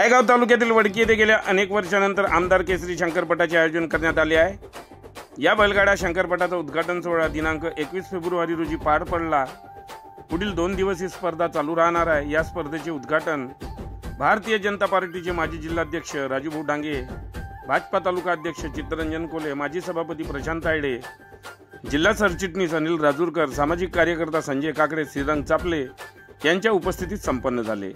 रायगाव तालुक्यातील वडकी येथे गेल्या अनेक वर्षानंतर आमदार केसरी शंकरपटाचे आयोजन करण्यात आले आहे। या बैलगाडा शंकरपटाचा उद्घाटन सोहळा दिनांक 21 फेब्रुवारी रोजी पार पडला। पुढील 2 दिवस ही स्पर्धा चालू राहणार आहे। या स्पर्धेचे उद्घाटन भारतीय जनता पार्टीचे माजी जिल्हाध्यक्ष राजूभाऊ डांगे, भाजपा तालुका अध्यक्ष चित्तरंजन कोले, माजी सभापती प्रशांत तायडे, जिल्हा सरचिटणीस अनिल राजूरकर, सामाजिक कार्यकर्ता संजय काकडे, श्रीरंग चापले यांच्या उपस्थितीत संपन्न झाले।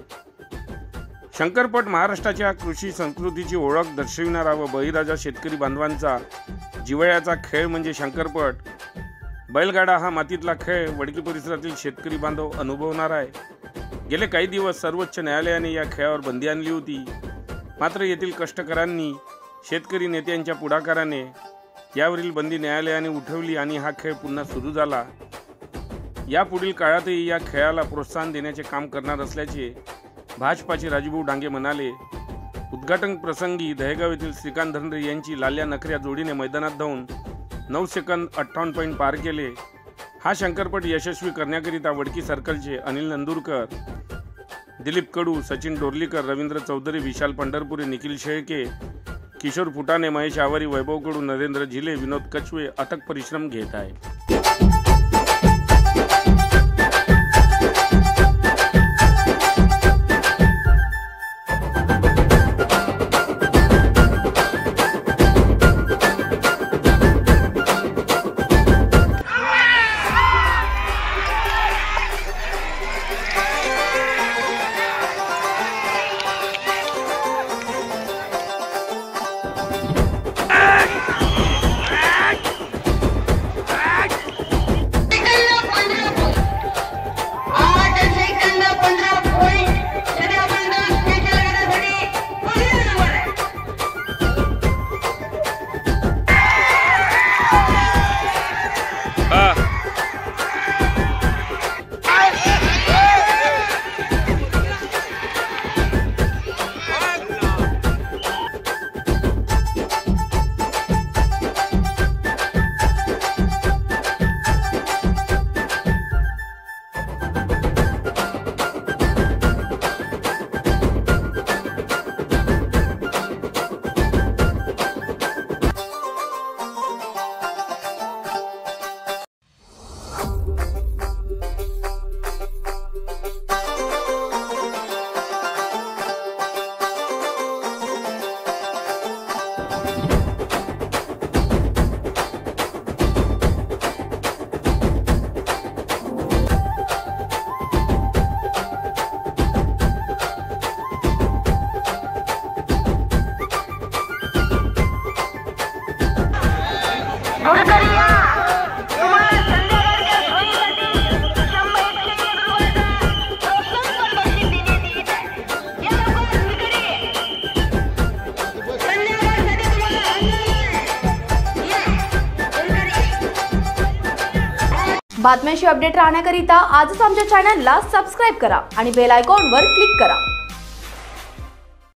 शंकरपट महाराष्ट्राच्या कृषी संस्कृतीची ओळख दर्शविणारा व बळीराजा शेतकरी बांधवांचा जिव्हाळ्याचा खेळ म्हणजे शंकरपट। बैलगाडा हा मातीतला खेळ वडकी परिसरातील शेतकरी बांधव अनुभवणार आहे। गेले काही दिवस सर्वोच्च न्यायालयाने या खेळावर बंदी आणली होती, मात्र येथील कष्टकऱ्यांनी शेतकरी नेत्यांच्या पुढाकाराने यावरील बंदी न्यायालयाने उठवली आणि हा खेळ पुन्हा सुरू झाला। यापुढील काळातही या खेळाला प्रोत्साहन देण्याचे काम करणार असल्याचे भाजपाचे राजूभाऊ डांगे म्हणाले। उद्घाटन प्रसंगी दहेगाव येथील श्रीकांत धनरे यांची लाल्या नखऱ्या जोडीने मैदानात धावून 9 सेकंद 58 पॉईंट पार केले। हा शंकरपट यशस्वी करण्याकरिता वडकी सर्कलचे अनिल नंदुरकर, दिलीप कडू, सचिन डोरलीकर, रवींद्र चौधरी, विशाल पंढरपुरे, निखिल शेळके, किशोर फुटाणे, महेश आवारी, वैभव कडू, नरेंद्र झिले, विनोद कचवे अथक परिश्रम घेत आहे। बातम्यांशी अपडेट राहण्याकरिता आजच आमच्या चॅनलला सबस्क्राइब करा आणि बेल आयकॉनवर क्लिक करा।